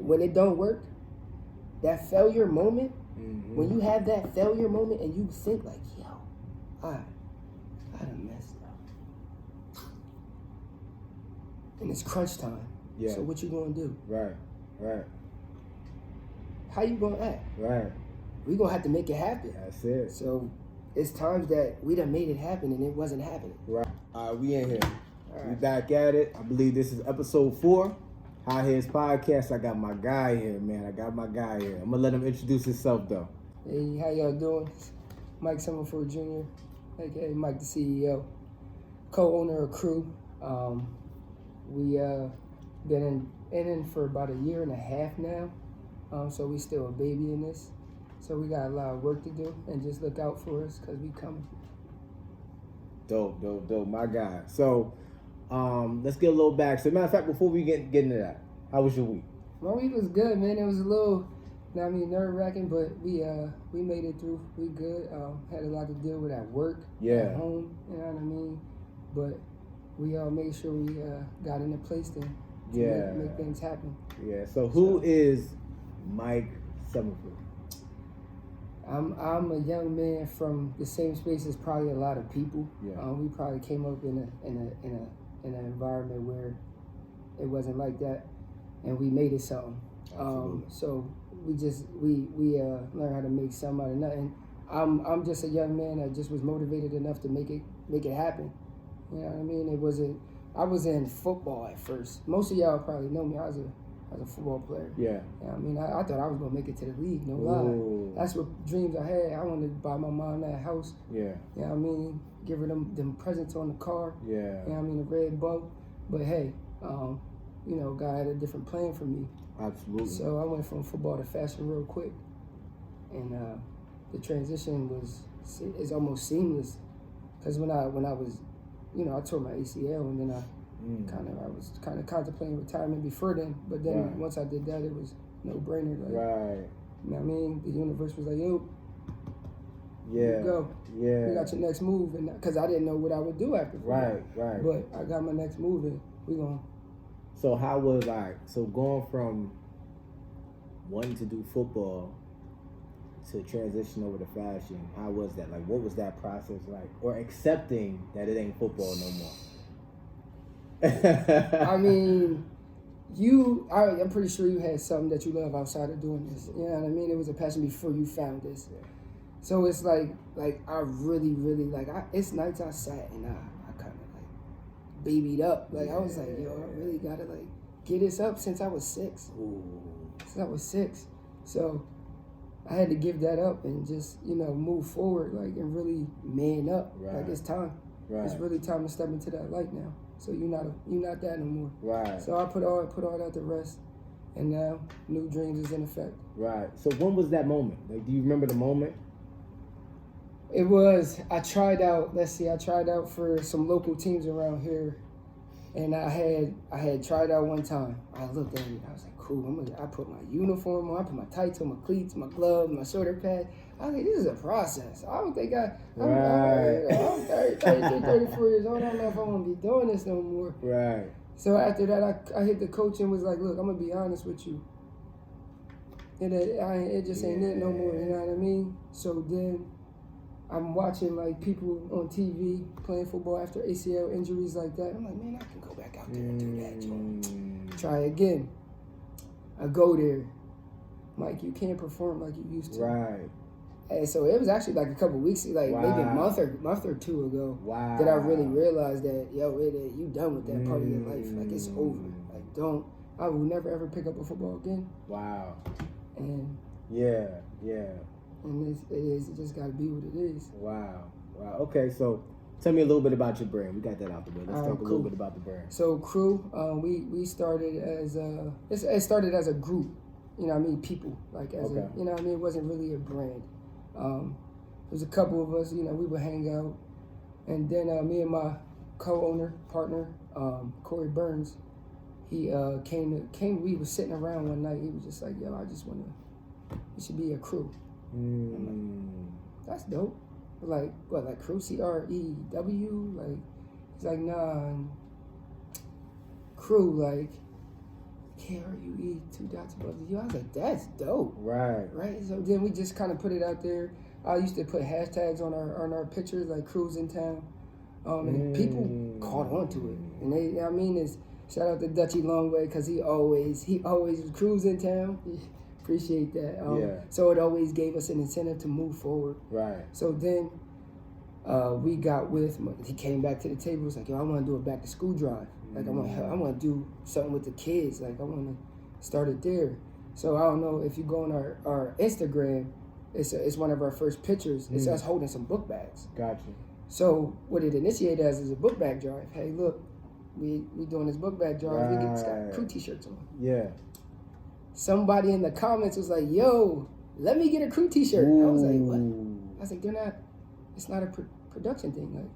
when it don't work, that failure moment, when you have that failure moment and you think like, yo, I done messed up. And it's crunch time. Yeah. So what you gonna do? Right. How you gonna act? Right. We gonna have to make it happen. That's it. So it's times that we done made it happen and it wasn't happening. Right. We in here. Right. We back at it. I believe this is episode 4. High Heads Podcast. I got my guy here, man. I'm gonna let him introduce himself though. Hey, how y'all doing? Mike Summerford Jr., aka Mike the CEO, co-owner of Crew. We been in for about a year and a half now, so we still a baby in this. So we got a lot of work to do, and just look out for us because we coming. Dope, my guy. So, let's get a little back. So, matter of fact, before we get into that, how was your week? My week was good, man. It was a little, nerve-wracking, but we made it through. We good. Had a lot to deal with at work, at home, you know what I mean? But we made sure we got into place to make things happen. Yeah. So who is Mike Summerford? I'm a young man from the same space as probably a lot of people. Yeah. We probably came up in an environment where it wasn't like that, and we made it something. So we learned how to make something out of nothing. I'm just a young man that just was motivated enough to make it happen. You know what I mean? I was in football at first. Most of y'all probably know me. I was a football player. Yeah. You know I mean, I thought I was gonna make it to the league. No lie. That's what dreams I had. I wanted to buy my mom that house. Yeah. You know what I mean? Give her them presents on the car. Yeah. You know what I mean? The red bump. But hey, God had a different plan for me. Absolutely. So I went from football to fashion real quick, and the transition is almost seamless. Because when I was, I tore my ACL, and then I was kind of contemplating retirement before then. But then once I did that, it was no brainer. Like, right. You know what I mean? The universe was like, yo, yeah, here you go. Yeah. You got your next move, and because I didn't know what I would do after football. Right. But I got my next move, and we gonna. So how was going from wanting to do football to transition over to fashion? How was that? Like, what was that process like? Or accepting that it ain't football no more? I mean, I'm pretty sure you had something that you love outside of doing this. You know what I mean? It was a passion before you found this. Yeah. So it's like I really, it's nights I sat and I kind of babied up. Like, I was like, yo, I really got to get this up since I was 6. Since I was 6. So I had to give that up and just, move forward, and really man up. Right. Like, it's time. Right. It's really time to step into that light now. So you're not that no more. Right. So I put all that to rest, and now new dreams is in effect. Right. So when was that moment? Like, do you remember the moment? It was, I tried out for some local teams around here, and I had tried out one time. I looked at it, I was like, cool, I put my uniform on, I put my tights on, my cleats, my gloves, my shoulder pad. I was like, this is a process. I don't think I'm 33, 34 years old. I don't know if I want to be doing this no more. Right. So after that, I hit the coach and was like, look, I'm going to be honest with you. It just ain't it no more, you know what I mean? So then I'm watching people on TV playing football after ACL injuries like that. I'm like, man, I can go back out there and do that, Joe. Try again. I go there. Mike, you can't perform like you used to. Right. And so it was actually a couple weeks, maybe a month or two ago, that I really realized that, you done with that part of your life. Like, it's over. Like, I will never ever pick up a football again. Wow. And yeah. And it just got to be what it is. Wow. Okay, so tell me a little bit about your brand. We got that out the way. Let's talk a little bit about the brand. So Crew, we started as it started as a group. You know what I mean? People it wasn't really a brand. There was a couple of us. We would hang out, and then me and my co-owner partner, Corey Burns, he came. We were sitting around one night. He was just like, yo, I just want to. It should be a Crew. I'm like, that's dope. Like, what, like Crew, CREW? Like, he's like, nah, Crew, like, KRUE, 2 dots above the U. I was like, that's dope. Right. Right. So then we just kind of put it out there. I used to put hashtags on our pictures, like cruise in town, and people caught on to it. And they, I mean, is shout out to Dutchy Longway because he always was cruising town. Appreciate that. So it always gave us an incentive to move forward. Right. So then we got with. He came back to the table. He was like, yo, I want to do a back to school drive. Like I want to do something with the kids. Like I want to start it there. So I don't know if you go on our Instagram. It's one of our first pictures. It's us holding some book bags. Gotcha. So what it initiated as is a book bag drive. Hey, look, we doing this book bag drive. We got crew t-shirts on. Yeah. Somebody in the comments was like, yo, let me get a crew t-shirt. I was like, what? I was like, it's not a production thing. Like,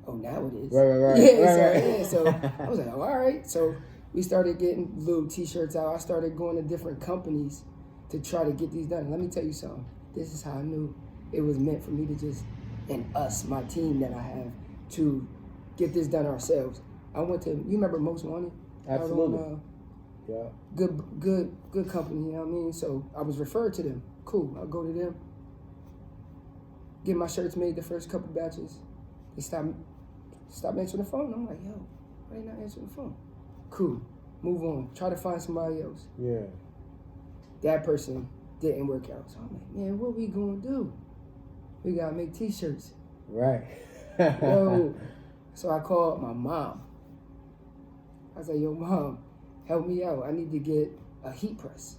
oh, now it is. Right. So I was like, oh, all right. So we started getting little t-shirts out. I started going to different companies to try to get these done. Let me tell you something. This is how I knew it was meant for me to just, and us, my team that I have, to get this done ourselves. I went to, you remember Most Wanted? Absolutely. Yeah. Good company, you know what I mean? So I was referred to them. Cool, I'll go to them. Get my shirts made the first couple batches. They stopped answering the phone. I'm like, yo, why they not answering the phone? Cool, move on. Try to find somebody else. Yeah. That person didn't work out. So I'm like, man, what we gonna do? We gotta make t-shirts. Right. Yo. So I called my mom. I was like, yo, Mom, help me out. I need to get a heat press.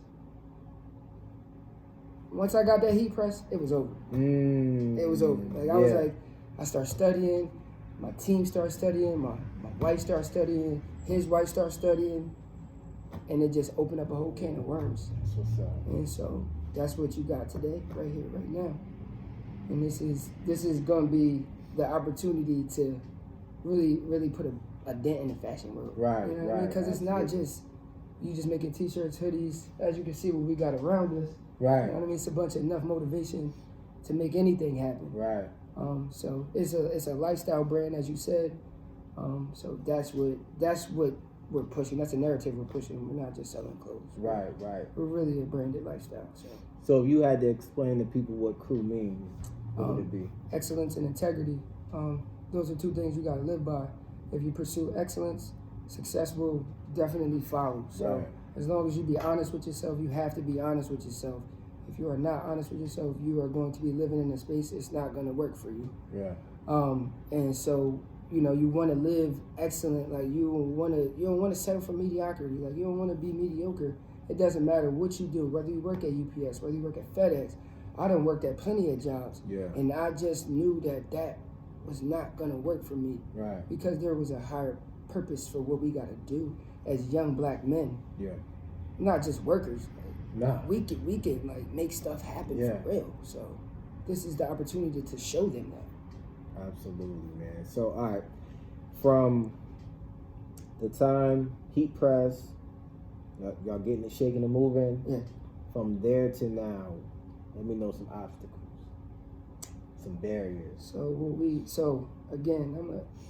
Once I got that heat press, it was over. It was over. Like I was like, I started studying, my team started studying, my wife started studying, his wife started studying, and it just opened up a whole can of worms. That's what's up. And so that's what you got today, right here, right now. And this is gonna be the opportunity to really put a dent in the fashion world. Right, you know what I mean? Because it's not just you just making t-shirts, hoodies. As you can see what we got around us. Right. You know what I mean? It's a bunch of enough motivation to make anything happen. Right. So it's a lifestyle brand, as you said. So that's what we're pushing. That's a narrative we're pushing. We're not just selling clothes. Right. We're really a branded lifestyle. So if you had to explain to people what crew means, what would it be? Excellence and integrity. Those are two things you got to live by. If you pursue excellence, success will definitely follow. So as long as you be honest with yourself, you have to be honest with yourself. If you are not honest with yourself, you are going to be living in a space it's not going to work for you. Yeah. And so, you know, you want to live excellent. Like you don't want to settle for mediocrity. Like you don't want to be mediocre. It doesn't matter what you do, whether you work at UPS, whether you work at FedEx. I done worked at plenty of jobs. Yeah. And I just knew that was not going to work for me. Right. Because there was a higher purpose for what we got to do as young black men. Yeah. Not just workers. No. We could like make stuff happen for real. So this is the opportunity to show them that. Absolutely, man. So all right, from the time heat press, y'all getting it shaking and moving. Yeah. From there to now, let me know some obstacles, some barriers. So again,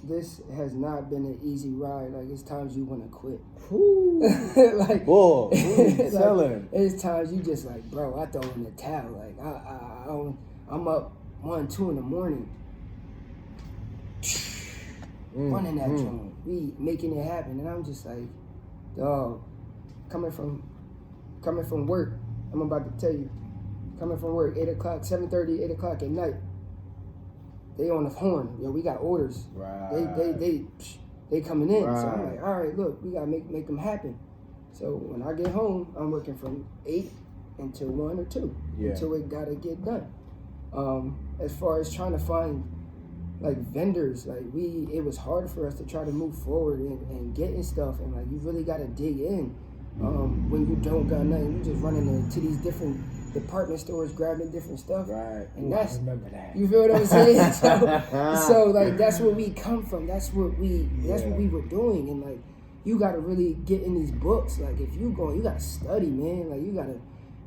this has not been an easy ride. Like it's times you want to quit. Like, boy, like, it's times you just like, bro, I throw in the towel. Like I'm up 1, 2 in the morning, running that joint, we making it happen, and I'm just like, dog, coming from work. I'm about to tell you, coming from work, 8 o'clock, 7:30, 8 o'clock at night. They on the horn. Yo, we got orders. Right. They coming in. Right. So I'm like, all right, look, we gotta make them happen. So when I get home, I'm working from 8 until 1 or 2 until it gotta get done. As far as trying to find like vendors, like it was hard for us to try to move forward and getting stuff, and like you really gotta dig in. When you don't got nothing, you just running into these different department stores grabbing different stuff. Right. And I remember that. You feel what I'm saying? so like that's where we come from. That's what we were doing. And like you gotta really get in these books. Like if you gotta study, man. Like you gotta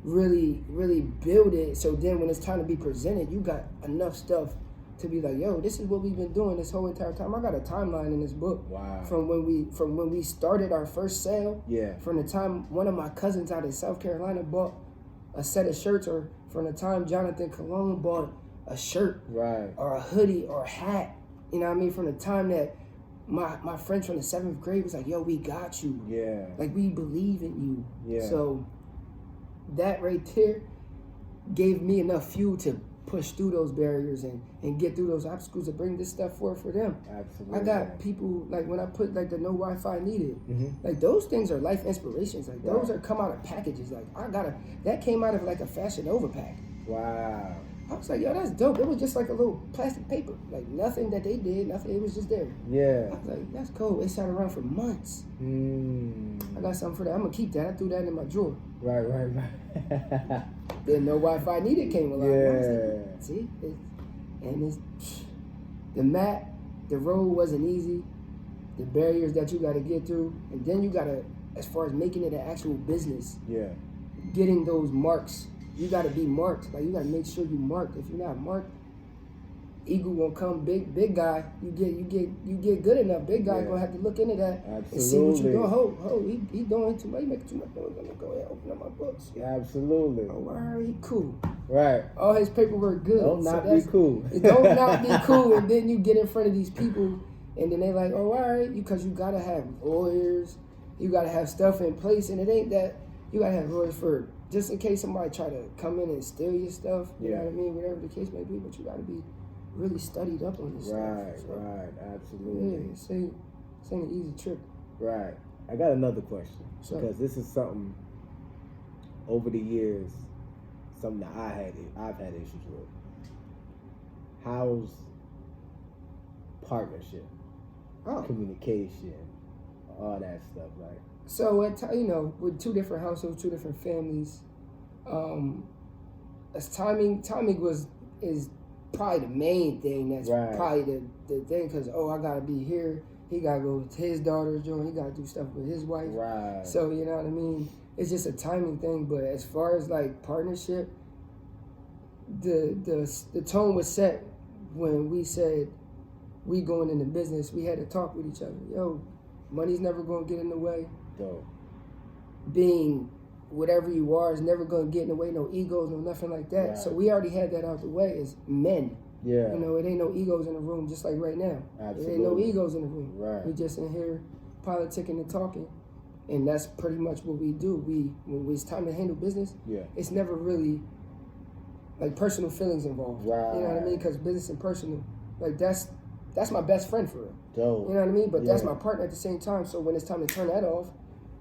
really, really build it. So then when it's time to be presented, you got enough stuff to be like, yo, this is what we've been doing this whole entire time. I got a timeline in this book. Wow. From when we started our first sale. Yeah. From the time one of my cousins out in South Carolina bought a set of shirts, or from the time Jonathan Cologne bought a shirt, right, or a hoodie or a hat. You know what I mean? From the time that my friends from the 7th grade was like, yo, we got you. Yeah. Like, we believe in you. Yeah. So that right there gave me enough fuel to push through those barriers and get through those obstacles to bring this stuff forward for them. Absolutely. I got people, like, when I put, like, the no Wi-Fi needed, mm-hmm. like, those things are life inspirations. Like, those are come out of packages. Like, that came out of, like, a Fashion Nova pack. Wow. I was like, yo, that's dope. It was just like a little plastic paper. Like, nothing that they did, nothing. It was just there. Yeah. I was like, that's cool. It sat around for months. I got something for that. I'm going to keep that. I threw that in my drawer. Right. Then no Wi-Fi needed came along. Yeah. Like, see? The map, the road wasn't easy. The barriers that you got to get through. And then you got to, as far as making it an actual business. Yeah. Getting those marks. You got to be marked. Like, you got to make sure you marked. If you're not marked, Eagle gonna come. Big guy. You get good enough. Big guy gonna have to look into that. Absolutely. And see what you doing. He doing too much. He making too much noise. I'm gonna go ahead and open up my books. Absolutely. Oh, all right, he cool. Right. All his paperwork good. Don't not be cool. Don't not be cool. And then you get in front of these people, and then they like, oh, all right, because you gotta have lawyers. You gotta have stuff in place, and it ain't that. You gotta have lawyers for just in case somebody try to come in and steal your stuff. You know what I mean? Whatever the case may be, but you gotta be really studied up on this stuff. Right, absolutely. Yeah, it's ain't an easy trip. Right. I got another question. So, because this is something over the years, something that I've had issues with. How's partnership, communication, all that stuff, like? So with 2 different households, 2 different families, as timing is probably the main thing. That's probably the thing, because I gotta be here. He gotta go to his daughter's joint. He gotta do stuff with his wife. Right. So you know what I mean. It's just a timing thing. But as far as like partnership, the tone was set when we said we going into business. We had to talk with each other. Yo, money's never gonna get in the way. Dope. Being whatever you are is never going to get in the way, no egos, no nothing like that. Right. So we already had that out the way as men. Yeah. You know, it ain't no egos in the room, just like right now. Absolutely. There ain't no egos in the room. Right. We just in here politicking and talking, and that's pretty much what we do. When it's time to handle business, it's never really like personal feelings involved. Right. You know what I mean? Because business and personal, like that's my best friend for real. Dope. You know what I mean? But that's my partner at the same time. So when it's time to turn that off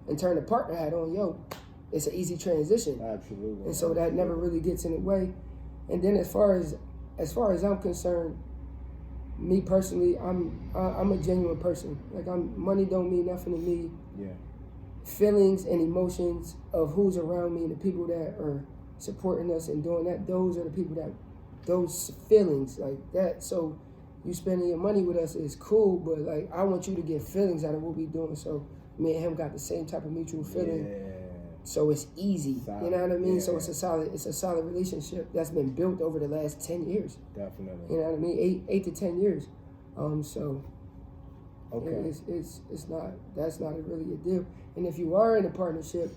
and turn the partner hat on, it's an easy transition. Absolutely. And so that never really gets in the way. And then as far as I'm concerned, me personally, I'm a genuine person. Like money don't mean nothing to me. Yeah. Feelings and emotions of who's around me and the people that are supporting us and doing that, those are the people that, those feelings like that. So you spending your money with us is cool, but like I want you to get feelings out of what we doing. So me and him got the same type of mutual feeling. Yeah. So it's easy. Solid. You know what I mean? Yeah. So it's a solid relationship that's been built over the last 10 years. Definitely. You know what I mean? 8 to 10 years. So okay. It's not, that's not really a deal. And if you are in a partnership,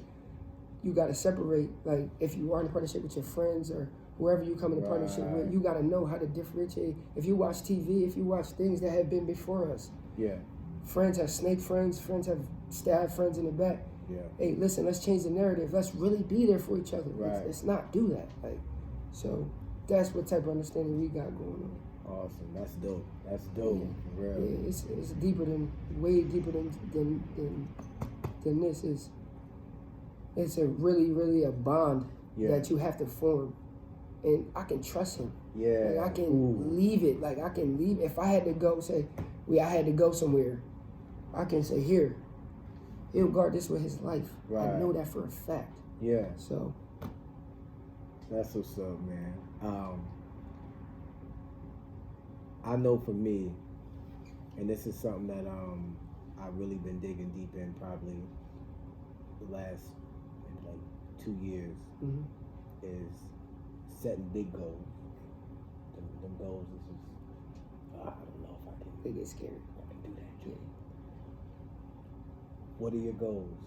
you got to separate. Like if you are in a partnership with your friends or whoever you come in a partnership with, you got to know how to differentiate. If you watch TV, if you watch things that have been before us, friends have snake friends, friends have stabbed friends in the back. Yeah. Hey, listen, let's change the narrative. Let's really be there for each other. Right. Let's not do that. Like, so that's what type of understanding we got going on. Awesome. That's dope. That's dope. Yeah. For real. Yeah, it's deeper than, way deeper than this. It's a really a bond that you have to form. And I can trust him. Yeah. Like I can leave it. Like I can leave. If I had to go, I had to go somewhere, I can say, here, he'll guard this with his life. Right. I know that for a fact. Yeah. So. That's what's up, man. I know for me, and this is something that I've really been digging deep in probably the last maybe like 2 years, is setting big goals. Them goals is just I don't know if I can. They get scared. I can do that. Yeah. What are your goals?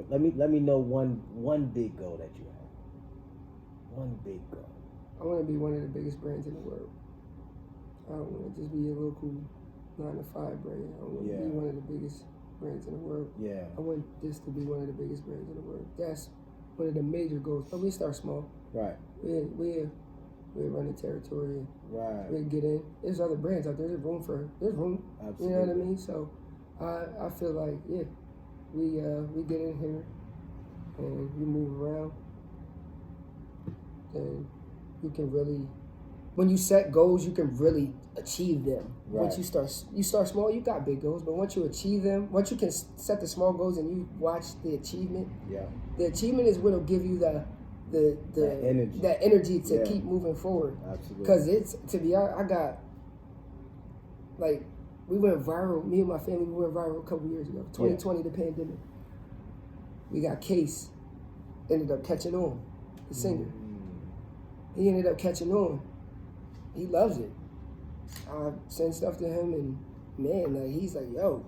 Let me know one big goal that you have. One big goal. I want to be one of the biggest brands in the world. I don't want to just be a local 9-to-5 brand. I want to be one of the biggest brands in the world. Yeah. I want this to be one of the biggest brands in the world. That's one of the major goals. But we start small. Right. We're running territory. Right. We get in. There's other brands out there. There's room. Absolutely. You know what I mean? So I feel like we get in here and we move around. Then you can really, when you set goals, you can really achieve them. Right. Once you start small, you got big goals, but once you achieve them, once you can set the small goals and you watch the achievement, the achievement is what'll give you that energy to keep moving forward. Absolutely. Because I got, like, we went viral, me and my family, we went viral a couple years ago, 2020, the pandemic. We got Case, ended up catching on, the singer. He ended up catching on. He loves it. I send stuff to him and man, like he's like, yo,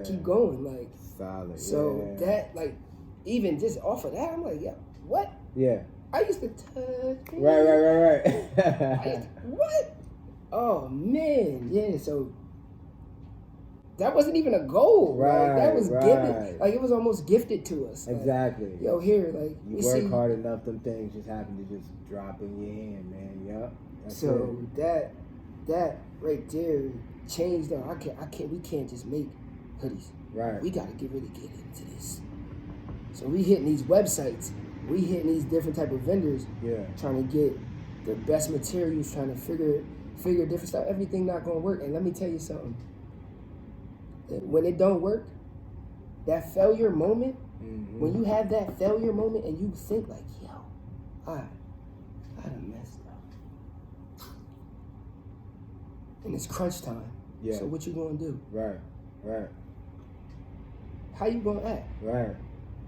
keep going, like solid. So that, like, even just off of that, I'm like, yeah, what? Yeah. I used to touch. Right. What? Oh man, yeah. So that wasn't even a goal, right? Like, that was given, like it was almost gifted to us. Exactly. Like, yo, here, like you work hard enough, them things just happen to just drop in your hand, man. Yep. So that right there changed. We can't just make hoodies. Right. We gotta really get into this. So we hitting these websites. We hitting these different type of vendors. Yeah. Trying to get the best materials. Trying to figure different stuff. Everything not gonna work. And let me tell you something. When it don't work, that failure moment. Mm-hmm. When you have that failure moment and you think like, yo, I done messed up. And it's crunch time. Yeah. So what you gonna do? Right. How you gonna act? Right.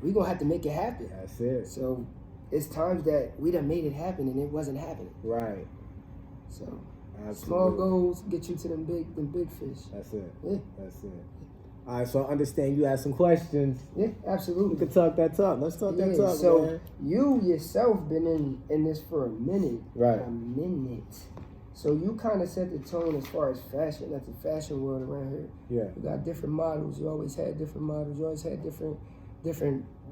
We gonna have to make it happen. That's it. So it's times that we done made it happen and it wasn't happening. Right. So absolutely. Small goals get you to them big fish. That's it. Yeah. That's it. All right, so I understand you have some questions. Yeah, absolutely. We can talk that talk. Let's talk that talk, so man. You yourself been in this for a minute. Right. A minute. So you kind of set the tone as far as fashion. That's the fashion world around here. Yeah. You got different models. You always had different models. You always had different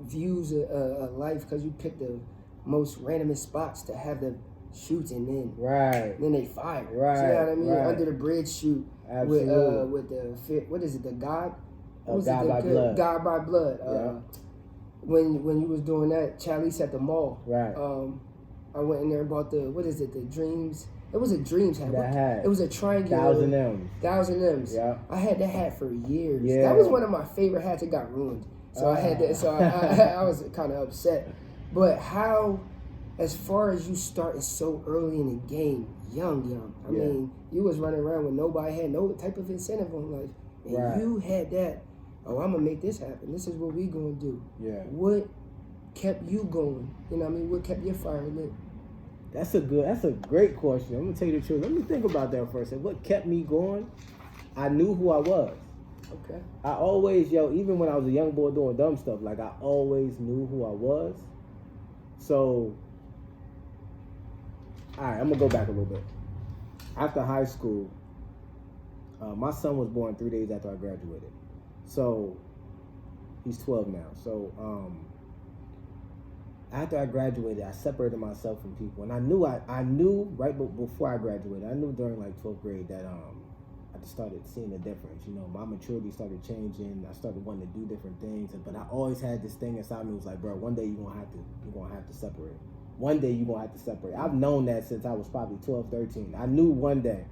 views of life because you picked the most randomest spots to have the shoots and then they fire. Right. You know what I mean? Right. Under the bridge shoot. Absolutely. With the what is it? The God. God by Blood. God by Blood. Yeah. When you was doing that, Chalice at the mall. Right. I went in there and bought the Dreams. It was a Dreams hat. Hat. It was a triangular. 1,000 M's. Yeah. I had that hat for years. Yeah. That was one of my favorite hats. It got ruined. So I had that. So I was kind of upset. But how, as far as you starting so early in the game, young. I mean, you was running around with nobody had no type of incentive on life. And you had that, oh, I'm going to make this happen. This is what we going to do. Yeah. What kept you going? You know what I mean? What kept your fire lit? That's a great question. I'm going to tell you the truth. Let me think about that for a second. What kept me going? I knew who I was. Okay. I always, even when I was a young boy doing dumb stuff, like I always knew who I was. So, all right, I'm going to go back a little bit. After high school, my son was born 3 days after I graduated. So, he's 12 now. So, after I graduated, I separated myself from people. And I knew right before I graduated, I knew during like 12th grade that I started seeing a difference. You know, my maturity started changing. I started wanting to do different things. But I always had this thing inside me. It was like, bro, one day you're gonna have to separate. One day you're gonna have to separate. I've known that since I was probably 12, 13. I knew one day,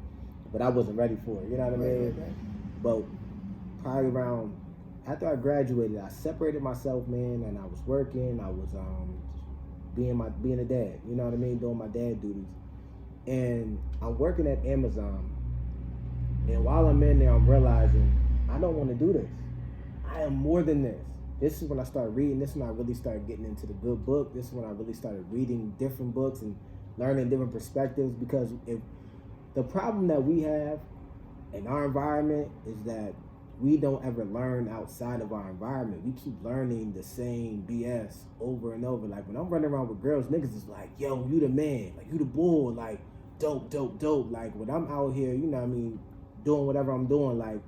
but I wasn't ready for it. You know what I mean? Right. But probably around after I graduated, I separated myself, man, and I was working. I was being a dad. You know what I mean? Doing my dad duties. And I'm working at Amazon. And while I'm in there, I'm realizing I don't want to do this. I am more than this. This is when I started reading. This is when I really started getting into the good book. This is when I really started reading different books and learning different perspectives. Because if the problem that we have in our environment is that we don't ever learn outside of our environment. We keep learning the same BS over and over. Like when I'm running around with girls, niggas is like, yo, you the man, like you the bull, like dope. Like when I'm out here, you know what I mean, doing whatever I'm doing, like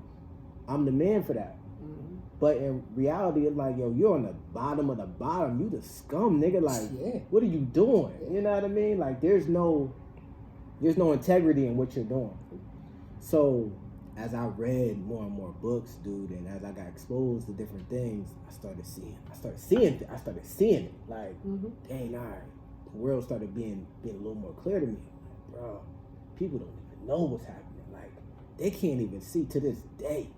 I'm the man for that. Mm-hmm. But in reality, it's like, yo, you're on the bottom of the bottom. You the scum, nigga. Like, what are you doing? You know what I mean? Like there's no integrity in what you're doing. So as I read more and more books, dude, and as I got exposed to different things, I started seeing it. Like, dang, all right, the world started being a little more clear to me. Like, bro, people don't even know what's happening. Like, they can't even see to this day.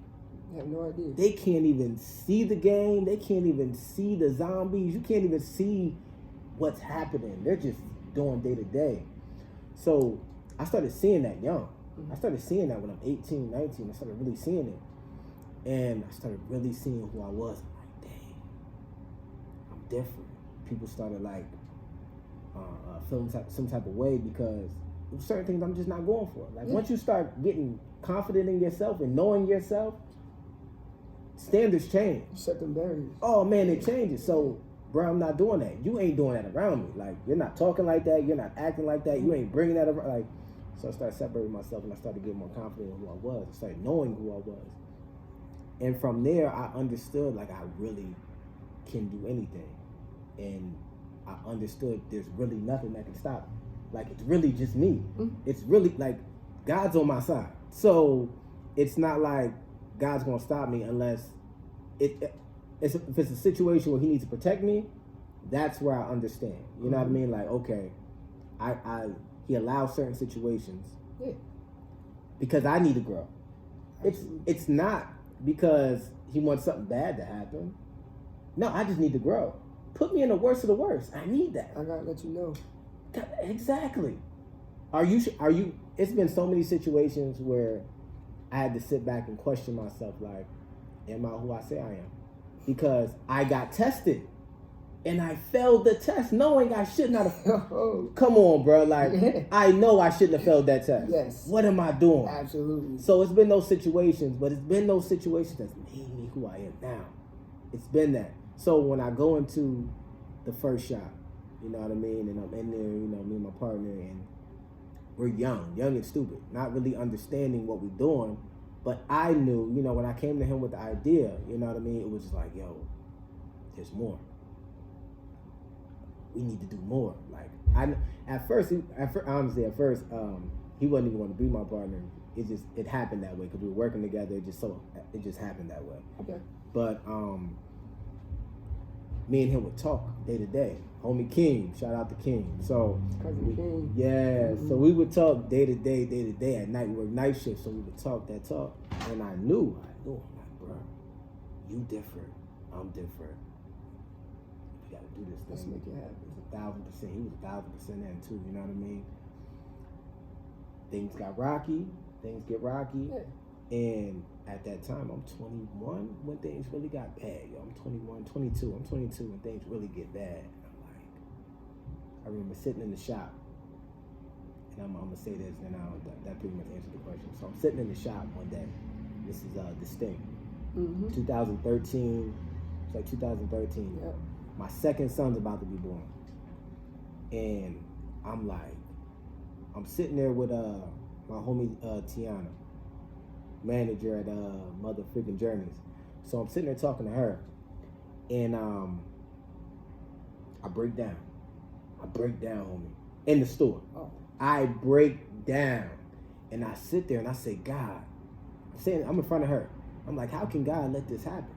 I have no idea. They can't even see the game. They can't even see the zombies. You can't even see what's happening. They're just doing day to day. So I started seeing that young. I started seeing that when I'm 18, 19. I started really seeing it. And I started really seeing who I was. I'm like, dang, I'm different. People started like feeling some type of way because there's certain things I'm just not going for. Like once you start getting confident in yourself and knowing yourself, standards change. You set them barriers. Oh man, it changes. So, bro, I'm not doing that. You ain't doing that around me. Like you're not talking like that. You're not acting like that. You ain't bringing that around. Like. So I started separating myself and I started getting more confident in who I was. I started knowing who I was. And from there, I understood like I really can do anything. And I understood there's really nothing that can stop me. Like it's really just me. It's really like God's on my side. So it's not like God's gonna stop me unless if it's a situation where he needs to protect me, that's where I understand. You know what I mean? Like, okay, he allows certain situations because I need to grow. It's not because he wants something bad to happen. No, I just need to grow. Put me in the worst of the worst. I need that. I gotta let you know. Exactly. Are you? It's been so many situations where I had to sit back and question myself, like, am I who I say I am? Because I got tested. And I failed the test knowing I should not have. Come on, bro. Like, I know I shouldn't have failed that test. Yes. What am I doing? Absolutely. So it's been those situations, but it's been those situations that's made me who I am now. It's been that. So when I go into the first shop, you know what I mean? And I'm in there, you know, me and my partner, and we're young and stupid, not really understanding what we're doing. But I knew, you know, when I came to him with the idea, you know what I mean? It was just like, yo, there's more. We need to do more. Like at first, he wasn't even going to be my partner. It happened that way because we were working together. It just happened that way. Okay. But me and him would talk day to day. Homie King, shout out to King. So King. Yeah. So we would talk day to day at night. We worked night shift, so we would talk that talk. And I knew, I'm like, bro, you different. I'm different. Gotta do this thing. Let's make it happen. It's 1,000%. He was 1,000% in too. You know what I mean? Things got rocky. Things get rocky. Yeah. And at that time, I'm 21 when things really got bad. Yo, I'm 21, 22. I'm 22 when things really get bad. I'm like, I remember sitting in the shop, and I'm gonna say this, and that pretty much answered the question. So I'm sitting in the shop one day. This is Distinct. 2013. It's like 2013. Yep. My second son's about to be born. And I'm sitting there with my homie Tiana, manager at Mother Freaking Journeys. So I'm sitting there talking to her, and I break down. Homie, in the store. Oh. I break down, and I sit there and I say, God, I'm in front of her. I'm like, how can God let this happen?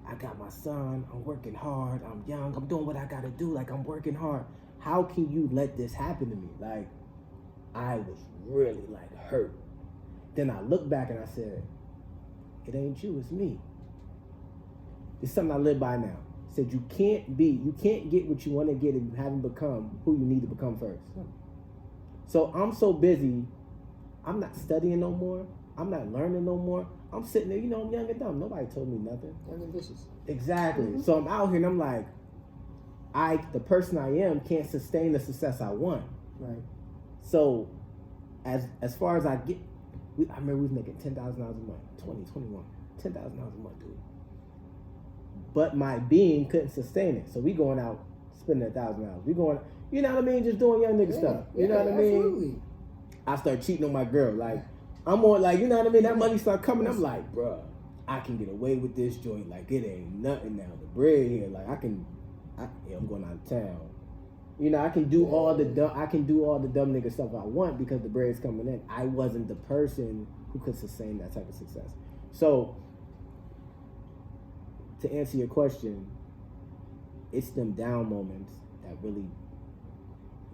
I got my son, I'm working hard, I'm young, I'm doing what I gotta do, like I'm working hard. How can you let this happen to me? Like, I was really like hurt. Then I looked back and I said, it ain't you, it's me. It's something I live by now. I said you can't get what you want to get if you haven't become who you need to become first. So I'm so busy, I'm not studying no more, I'm not learning no more. I'm sitting there, you know, I'm young and dumb. Nobody told me nothing. Young and vicious. Exactly. So I'm out here and I'm like, the person I am can't sustain the success I want. Right. So as far as I get, I remember we was making $10,000 a month, 2021, $10,000 a month, dude. But my being couldn't sustain it, so we going out spending $1,000. We going, you know what I mean, just doing young nigga stuff. You know what I mean? Absolutely. I start cheating on my girl, like I'm on, like, you know what I mean. That money start coming. I'm like, bruh, I can get away with this joint, like it ain't nothing now. The bread here, like I'm going out of town. You know, I can do all the dumb nigga stuff I want because the bread's coming in. I wasn't the person who could sustain that type of success. So, to answer your question, it's them down moments that really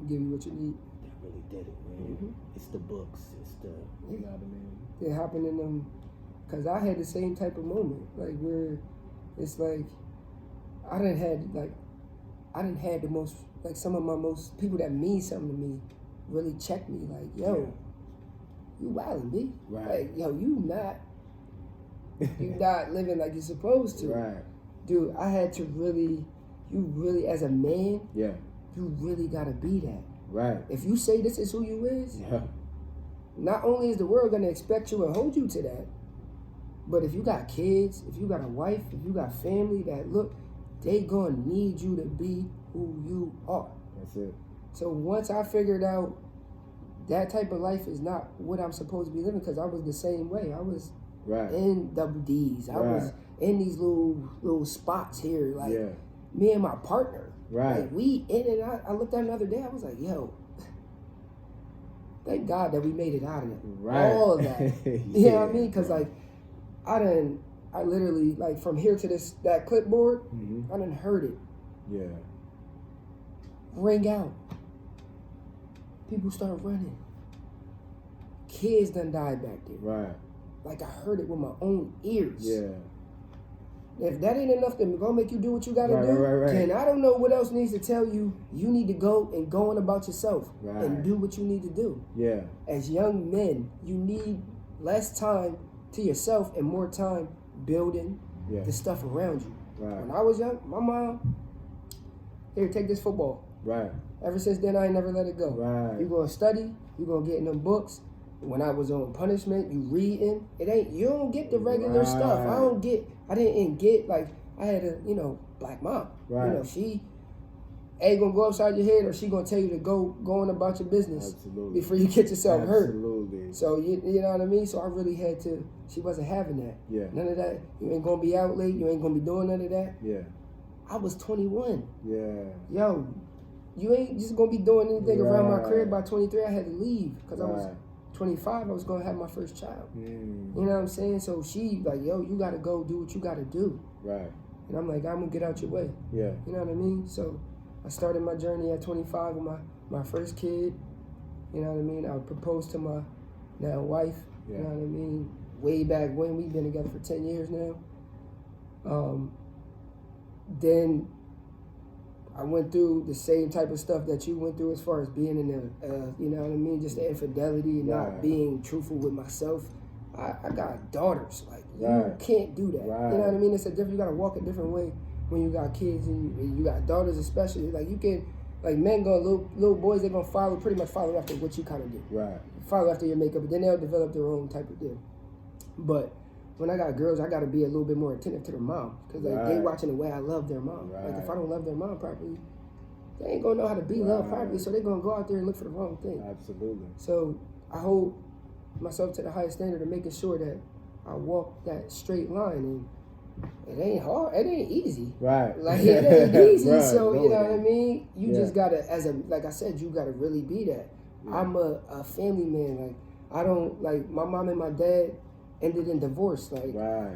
give you what you need. That really did it, man. Mm-hmm. It's the books. It's the, you know what I mean? It happened in them, because I had the same type of moment, like where it's like I didn't have the most, like some of my most people that mean something to me really check me, like, yo, you wildin', B. Right. Like, yo, you not living like you're supposed to. Right. Dude, I had to you really, as a man, you really gotta be that. Right. If you say this is who you is, not only is the world gonna expect you and hold you to that, but if you got kids, if you got a wife, if you got family that look, they gonna need you to be who you are. That's it. So once I figured out that type of life is not what I'm supposed to be living, because I was the same way. I was in double D's. I was in these little spots here, like me and my partner. Right. Like we in and out. I looked at another day. I was like, yo, thank God that we made it out of it. Right. All of that. You know what I mean? Because like I literally, like, from here to that clipboard, I done heard it. Yeah. Ring out. People start running. Kids done died back there. Right. Like, I heard it with my own ears. Yeah. If that ain't enough to go make you do what you gotta do, right. then I don't know what else needs to tell you. You need to go on about yourself and do what you need to do. Yeah. As young men, you need less time to yourself and more time building the stuff around you. Right. When I was young, my mom, here, take this football. Right. Ever since then, I ain't never let it go. Right. You gonna study, you gonna get in them books. When I was on punishment, you reading. You don't get the regular stuff. I didn't get, like, I had a, black mom. Right. She ain't gonna go upside your head, or she gonna tell you to go on about your business. Absolutely. Before you get yourself hurt. Absolutely. So, you know what I mean? So I really had to, she wasn't having that. Yeah. None of that. You ain't gonna be out late. You ain't gonna be doing none of that. Yeah. I was 21. Yeah. Yo, you ain't just gonna be doing anything around my crib. By 23, I had to leave because I was 25. I was gonna have my first child. You know what I'm saying? So she like, yo, you gotta go do what you gotta do. Right. And I'm like, I'm gonna get out your way. Yeah. You know what I mean? So I started my journey at 25 with my first kid. You know what I mean? I proposed to my now wife. You know what I mean? Way back when. We've been together for 10 years now. Then I went through the same type of stuff that you went through as far as being in the, you know what I mean? Just the infidelity and not being truthful with myself. I got daughters. Like, you can't do that. Right. You know what I mean? It's you gotta walk a different way when you got kids and you got daughters especially. Like, you can, like, men little boys, they're gonna pretty much follow after what you kind of do. Right. Follow after your makeup, but then they'll develop their own type of deal. But when I got girls, I got to be a little bit more attentive to their mom, because they watching the way I love their mom. Right. Like, if I don't love their mom properly, they ain't gonna know how to be loved properly, so they're gonna go out there and look for the wrong thing. Absolutely. So I hold myself to the highest standard of making sure that I walk that straight line, and it ain't hard, it ain't easy. Right. Like, it ain't easy. Right. So you know what I mean. You just gotta, like I said, you gotta really be that. Yeah. I'm a family man. Like, I don't, like, my mom and my dad ended in divorce. Like,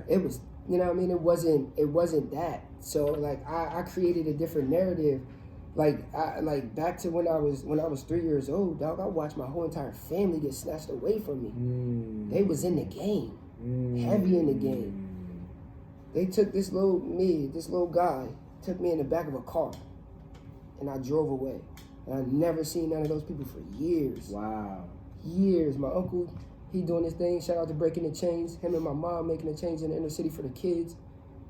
it was, you know what I mean? It wasn't that. So, like, I created a different narrative. Like, back to when I was 3 years old, dog, I watched my whole entire family get snatched away from me. They was in the game. Heavy in the game. They took this little guy, took me in the back of a car, and I drove away. And I never seen none of those people for years. Wow. Years. My uncle, he doing his thing. Shout out to Breaking the Chains. Him and my mom making a change in the inner city for the kids.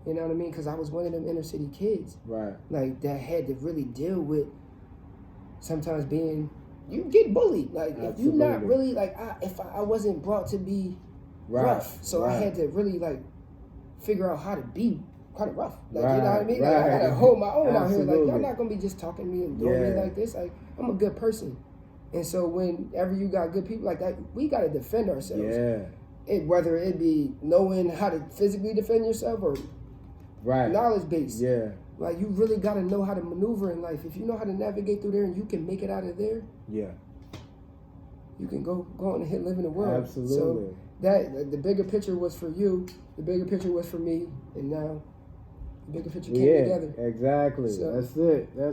You know what I mean? Because I was one of them inner city kids. Right. Like, that had to really deal with sometimes being you get bullied. Like Absolutely. if you're not really like, I wasn't brought to be rough, so I had to really like figure out how to rough. Like you know what I mean? Like, I gotta hold my own out here. Like y'all not gonna be just talking to me and doing me like this. Like I'm a good person, and so whenever you got good people like that, we gotta defend ourselves. Yeah. Whether it be knowing how to physically defend yourself or knowledge based. Yeah. Like you really gotta know how to maneuver in life. If you know how to navigate through there and you can make it out of there, you can go on and live in the world. Absolutely. So that the bigger picture was for you, the bigger picture was for me, and now the bigger picture came together. Exactly. So, That's it. Yeah.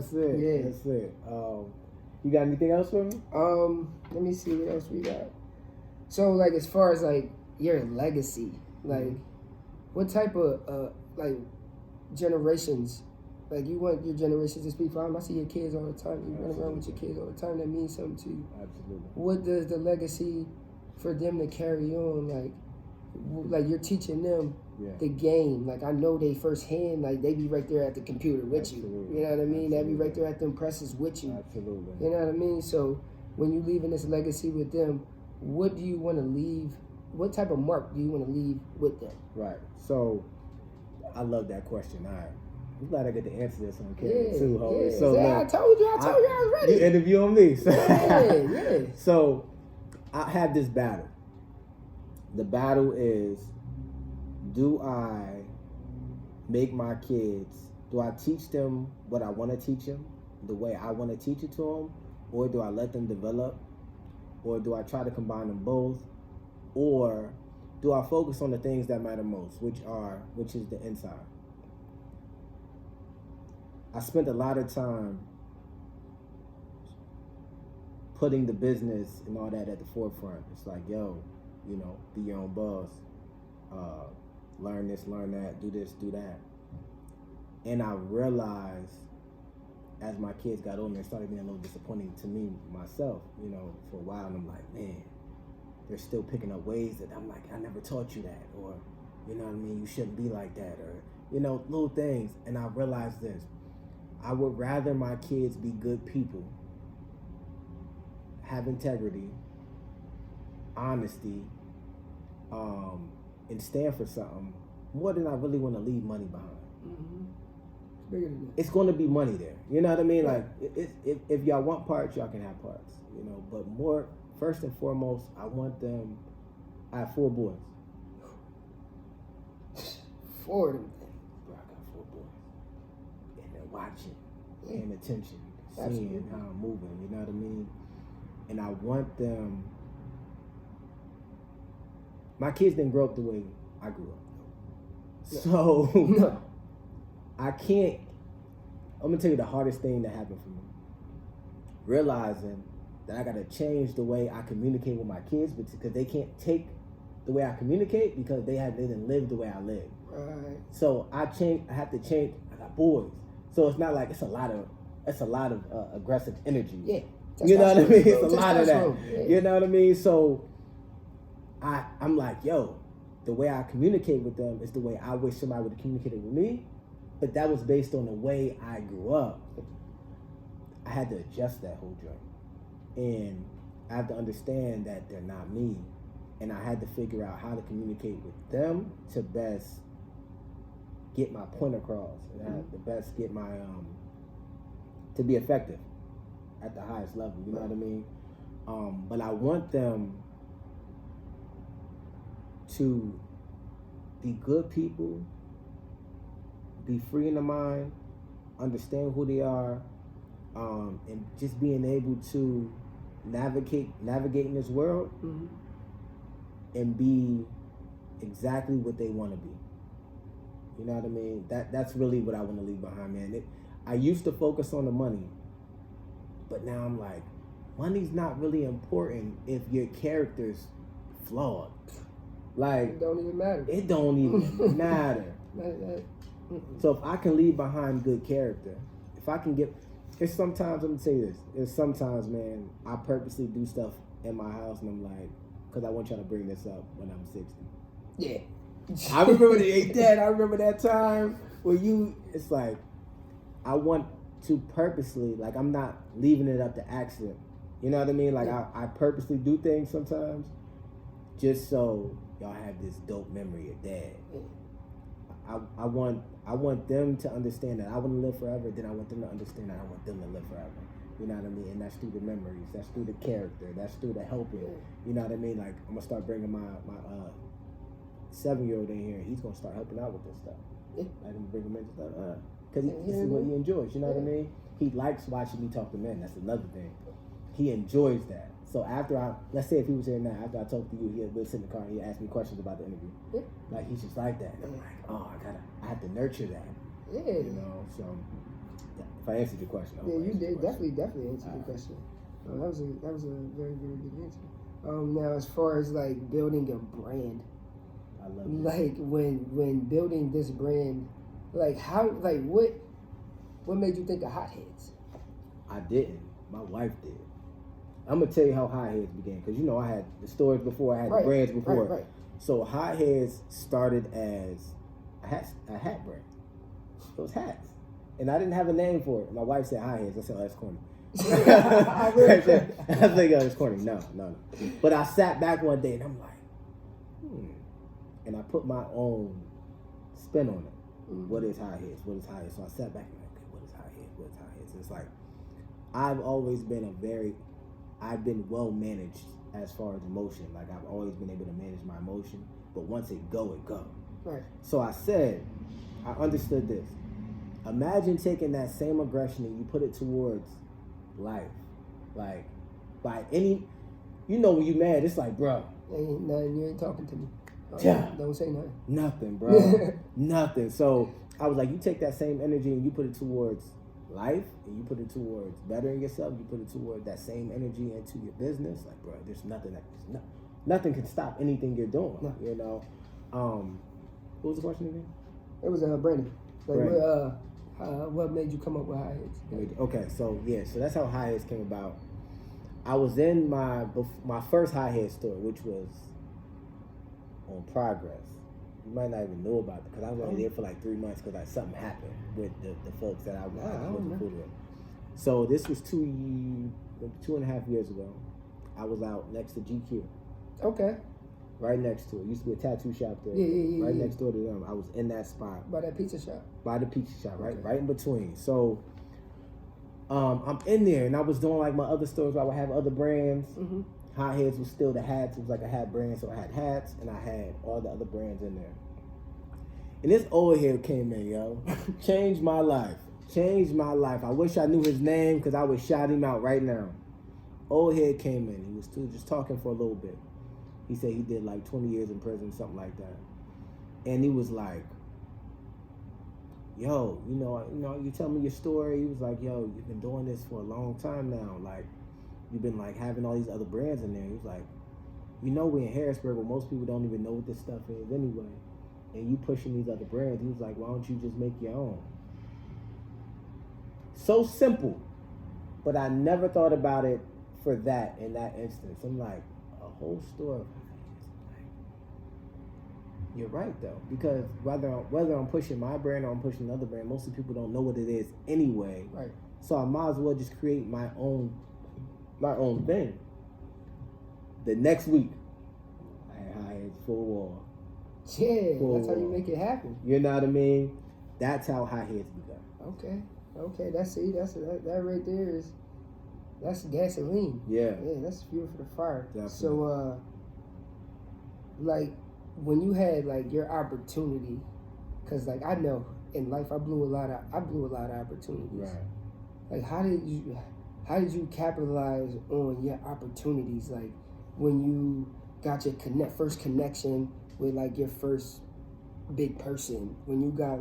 That's it. You got anything else for me? Let me see what else we got. So like as far as like your legacy, like what type of like generations, like you want your generations to speak for them? I see your kids all the time. You run around with your kids all the time. That means something to you. Absolutely. What does the legacy for them to carry on? Like you're teaching them the game. Like I know they firsthand. Like they be right there at the computer with you. You know what I mean? They be right there at them presses with you. Absolutely. You know what I mean? So when you leaving this legacy with them, what do you want to leave? What type of mark do you want to leave with them? Right. So I love that question. All right. I'm glad I get to answer this on camera too, homie. Yeah. So I told you I was ready. You interviewing me. So, yeah. So I have this battle. The battle is, do I make my kids, do I teach them what I want to teach them, the way I want to teach it to them, or do I let them develop, or do I try to combine them both, or do I focus on the things that matter most, which is the inside? I spent a lot of time putting the business and all that at the forefront. It's like, yo, be your own boss. Learn this, learn that, do this, do that. And I realized as my kids got older, it started being a little disappointing to me, myself, for a while. And I'm like, man, they're still picking up ways that I'm like, I never taught you that. Or, you know what I mean? You shouldn't be like that. Or, little things. And I realized this. I would rather my kids be good people, have integrity, honesty, and stand for something more than I really want to leave money behind. Mm-hmm. It's bigger than that. It's going to be money there. You know what I mean? Like, if y'all want parts, y'all can have parts. But more, first and foremost, I have 4 boys. 4 of them. Bro, I got 4 boys. And they're watching, paying attention, seeing how I'm moving, you know what I mean? And I want them. My kids didn't grow up the way I grew up. So I can't. I'm gonna tell you the hardest thing that happened for me. Realizing that I gotta change the way I communicate with my kids, because they can't take the way I communicate because they didn't live the way I live. Right. So I have to change. I got boys, so it's not like it's a lot of aggressive energy. Yeah. You know what I mean? It's a lot of that. Yeah. You know what I mean? So I'm like, yo, the way I communicate with them is the way I wish somebody would have communicated with me. But that was based on the way I grew up. I had to adjust that whole joint. And I have to understand that they're not me. And I had to figure out how to communicate with them to best get my point across. And I had to best get my, to be effective at the highest level. You know what I mean? But I want them to be good people, be free in the mind, understand who they are, and just being able to navigate in this world and be exactly what they want to be. You know what I mean? That's really what I want to leave behind, man. I used to focus on the money, but now I'm like, money's not really important if your character's flawed. Like, it don't even matter. It don't even matter. So if I can leave behind good character, if I can it's sometimes, let me tell you this, it's sometimes, man, I purposely do stuff in my house and I'm like, because I want y'all to bring this up when I'm 60. Yeah. I remember I remember that time where it's like, I want to purposely, like, I'm not leaving it up to accident. You know what I mean? Like I purposely do things sometimes just so y'all have this dope memory of dad. I want them to understand that I want to live forever. Then I want them to understand that I want them to live forever. You know what I mean? And that's through the memories. That's through the character. That's through the helping. You know what I mean? Like I'm gonna start bringing my 7-year-old in here. He's gonna start helping out with this stuff. Like I'm bring him into stuff because this is what he enjoys. You know what I mean? He likes watching me talk to men. That's another thing. He enjoys that. So after let's say if he was here now, after I talked to you, we'll sit in the car and he'll ask me questions about the interview. Like he's just like that. And I'm like, oh, I have to nurture that. Yeah. You know, so if I answered your question. Yeah, you did definitely answered your question. That was a very, very good answer. Now as far as like building a brand, I love it. Like when building this brand, like how, like what made you think of Hotheads? I didn't. My wife did. I'm gonna tell you how Hotheads began, because you know I had the stores before, I had the brands before. Right. So Hotheads started as a hat brand. It was hats, and I didn't have a name for it. My wife said Hotheads. I said, oh, that's corny. I was like, oh, it's corny. No. But I sat back one day and I'm like, and I put my own spin on it. What is Hotheads? What is Hotheads? So I sat back and like, okay, what is Hotheads? What is Hotheads? It's like I've always been I've been well managed as far as emotion. Like I've always been able to manage my emotion, but once it go. Right. So I said, I understood this. Imagine taking that same aggression and you put it towards life. Like by any, you know, when you mad, it's like, bro, ain't nothing, you ain't talking to me. Don't say nothing. Nothing, bro. Nothing. So I was like, you take that same energy and you put it towards life, and you put it towards bettering yourself, you put it towards that same energy into your business, like, bro, there's nothing can stop anything you're doing. No. You know. What was the question again? It was Brandon. Like, what made you come up with Hotheads? Okay, so that's how Hotheads came about. I was in my first Hotheads store, which was on Progress. You might not even know about it because I was only there for like 3 months because something happened with the folks that I wasn't cool with. So this was 2.5 years ago. I was out next to GQ. Okay. Right next to it. Used to be a tattoo shop there. Right next door to them. I was in that spot. By that pizza shop? By the pizza shop, right? Okay. Right in between. So I'm in there and I was doing like my other stores where I would have other brands. Mm-hmm. Hotheads was still the hats. It was like a hat brand, so I had hats and I had all the other brands in there. And this old head came in, yo. Changed my life. I wish I knew his name because I would shout him out right now. Old head came in. He was just talking for a little bit. He said he did like 20 years in prison, something like that. And he was like, yo, you know, you tell me your story. He was like, yo, you've been doing this for a long time now. Like, you've been like having all these other brands in there. He was like, you know, we in Harrisburg, but most people don't even know what this stuff is anyway. And you pushing these other brands. He was like, why don't you just make your own? So simple. But I never thought about it for that in that instance. I'm like, a whole store of you're right though, because whether I'm pushing my brand or I'm pushing another brand, most of the people don't know what it is anyway. Right. So I might as well just create my own thing. The next week, I had full wall. Yeah, that's how you make it happen. You know what I mean? That's how Hotheads begun. Okay. That right there that's gasoline. Yeah, that's fuel for the fire. Definitely. So, like when you had like your opportunity, because like I know in life I blew a lot of opportunities. Right. Like how did you capitalize on your opportunities? Like when you got your first connection with like your first big person, when you got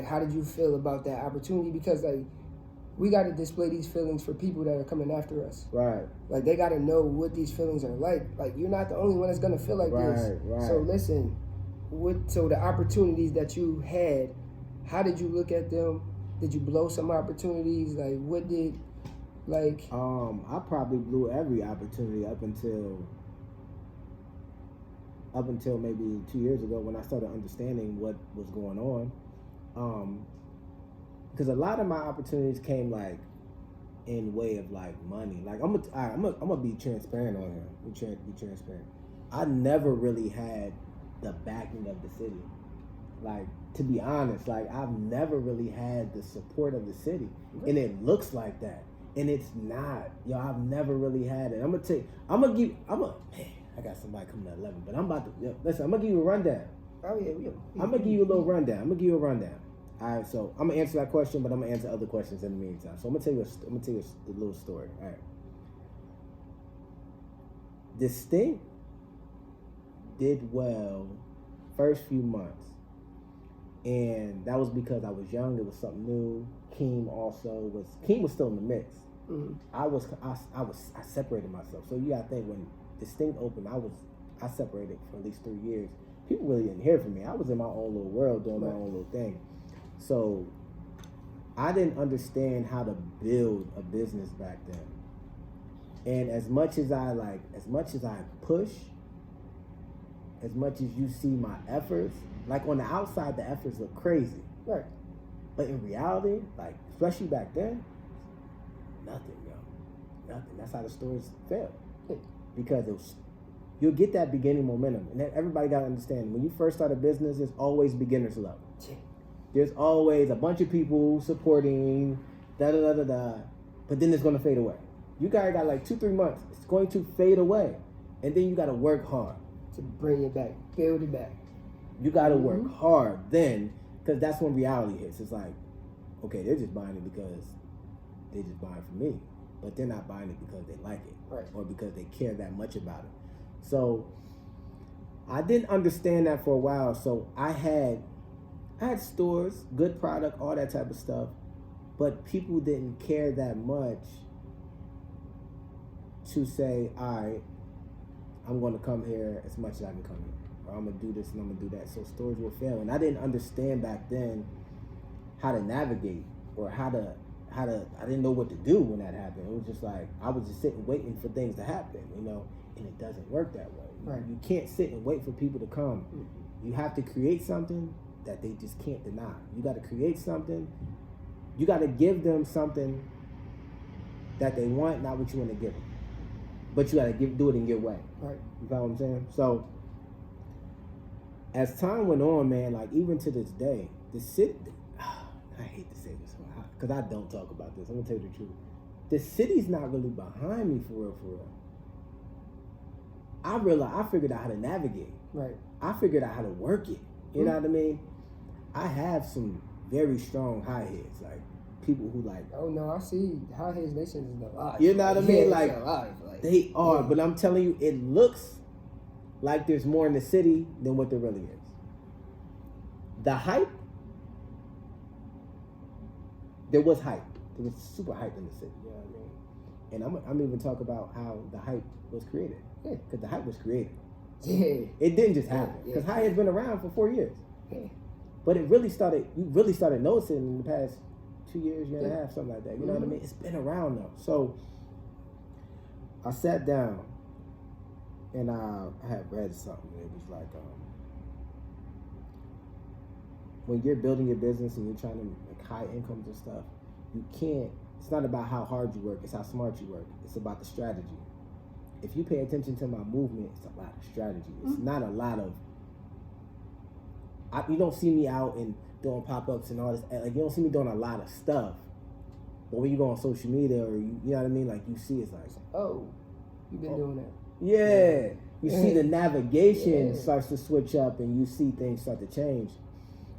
how did you feel about that opportunity? Because like we got to display these feelings for people that are coming after us. Right. Like they got to know what these feelings are like. Like you're not the only one that's gonna feel like this. Right. So listen, so the opportunities that you had, how did you look at them? Did you blow some opportunities? Like what did, like? I probably blew every opportunity up until maybe 2 years ago when I started understanding what was going on. Because a lot of my opportunities came like in way of like money. Like I'm gonna be transparent on him. Be transparent. I never really had the backing of the city. Like, to be honest, like I've never really had the support of the city, and it looks like that, and it's not. Yo, I've never really had it. I got somebody coming at 11, but I'm about to listen. I'm gonna give you a rundown. Oh yeah, I'm gonna give you a little rundown. All right, so I'm gonna answer that question, but I'm gonna answer other questions in the meantime. So I'm gonna tell you a little story. All right, Distinct did well first few months, and that was because I was young. It was something new. Keem was still in the mix. Mm-hmm. I separated myself. So you gotta think, when Distinct opened, I separated for at least 3 years. People really didn't hear from me. I was in my own little world doing my own little thing. So I didn't understand how to build a business back then. And as much as I push, as much as you see my efforts, like on the outside, the efforts look crazy. Right. But in reality, like, especially back then, nothing, yo. Nothing. That's how the stores fail. Because you'll get that beginning momentum. And everybody got to understand, when you first start a business, there's always beginner's luck. There's always a bunch of people supporting, da-da-da-da-da. But then it's going to fade away. You guys got like 2-3 months. It's going to fade away. And then you got to work hard. To bring it back, build it back. You got to work hard then, because that's when reality hits. It's like, okay, they're just buying it because they're just buying from me. But they're not buying it because they like it. Right. Or because they care that much about it. So I didn't understand that for a while. So I had stores, good product, all that type of stuff, but people didn't care that much to say, all right, I'm going to come here as much as I can come here, or I'm going to do this and I'm going to do that. So stores will fail. And I didn't understand back then how to navigate, or I didn't know what to do when that happened. It was just like, I was just sitting waiting for things to happen, and it doesn't work that way. Right. You can't sit and wait for people to come. You have to create something that they just can't deny. You got to create something. You got to give them something that they want, not what you want to give them. But you got to do it in your way. Right. You know what I'm saying? So as time went on, man, like even to this day, the city, I hate to say this because I don't talk about this. I'm going to tell you the truth. The city's not really behind me for real. I figured out how to navigate. Right. I figured out how to work it. You know what I mean? I have some very strong high heads, like people who like. Oh no, I see high heads nation is the life. You know what I mean? Like alive. they are, but I'm telling you, it looks like there's more in the city than what there really is. The hype, there was hype. There was super hype in the city. You know what I mean? And I'm even talking about how the hype was created. Yeah, because the hype was created. Yeah. It didn't just happen. Because high has been around for 4 years. Yeah. But you really started noticing in the past 2 years, year and a half, something like that. You know what I mean? It's been around though. So I sat down and I had read something. It was like, when you're building your business and you're trying to make high incomes and stuff, it's not about how hard you work, it's how smart you work. It's about the strategy. If you pay attention to my movement, it's a lot of strategy. It's not a lot of, you don't see me out and doing pop-ups and all this. Like, you don't see me doing a lot of stuff. But when you go on social media, or you know what I mean? Like, you see it's like, oh, you've been doing that. Yeah. You see the navigation starts to switch up and you see things start to change.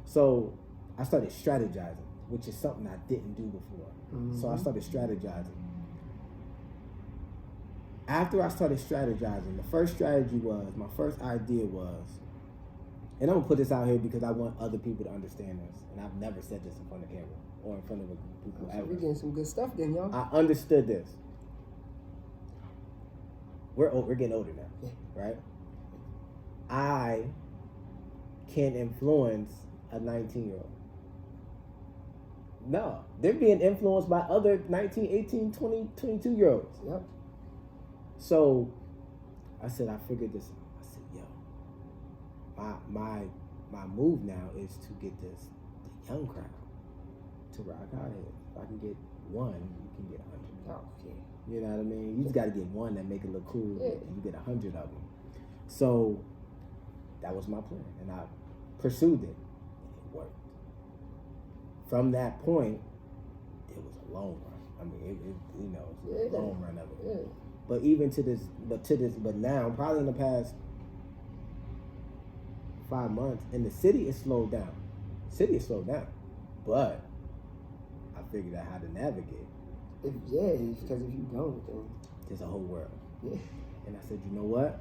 So I started strategizing, which is something I didn't do before. So I started strategizing. After I started strategizing, my first idea was, and I'm going to put this out here because I want other people to understand this, and I've never said this in front of camera or in front of people ever. We're getting some good stuff then, y'all. I understood this. We're getting older now, right? I can't influence a 19-year-old. No, they're being influenced by other 19, 18, 20, 22-year-olds. Yep. So I figured this out. I said, yo, my move now is to get the young crowd to rock out here. If I can get one, you can get 100. Oh, yeah. You know what I mean? You just got to get one that make it look cool, Yeah. and you get 100 of them. So that was my plan, and I pursued it, and it worked. From that point, it was a long run. I mean, it's a long run of it. Yeah. But even but now, probably in the past 5 months, in the city, it's slowed down. But I figured out how to navigate. Because if you don't, then There's a whole world. yeah. And I said, you know what?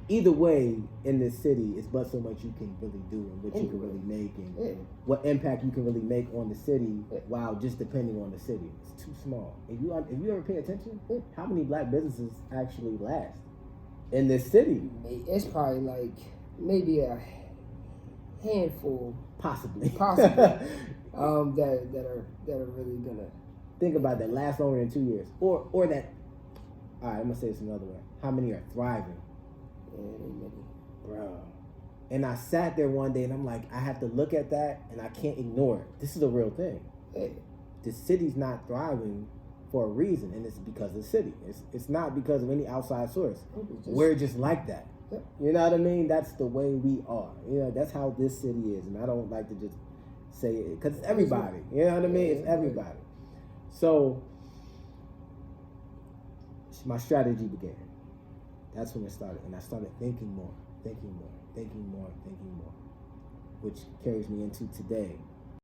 Either way, in this city, it's but so much you can really do and what you can really make and what impact you can really make on the city while just depending on the city. It's too small. If you ever pay attention, how many black businesses actually last in this city? It's probably like maybe a handful, Possibly. that are really gonna Think about that. Last longer than 2 years, or that. All right, I'm gonna say this another way. How many are thriving? Bro. And I sat there one day and I'm like, I have to look at that and I can't ignore it. This is a real thing. The city's not thriving for a reason, and it's because of the city. It's not because of any outside source. We're just like that. You know what I mean? That's the way we are. You know, that's how this city is. And I don't like to just say it because it's everybody. You know what I mean? It's everybody. So my strategy began. That's when it started. And I started thinking more, which carries me into today.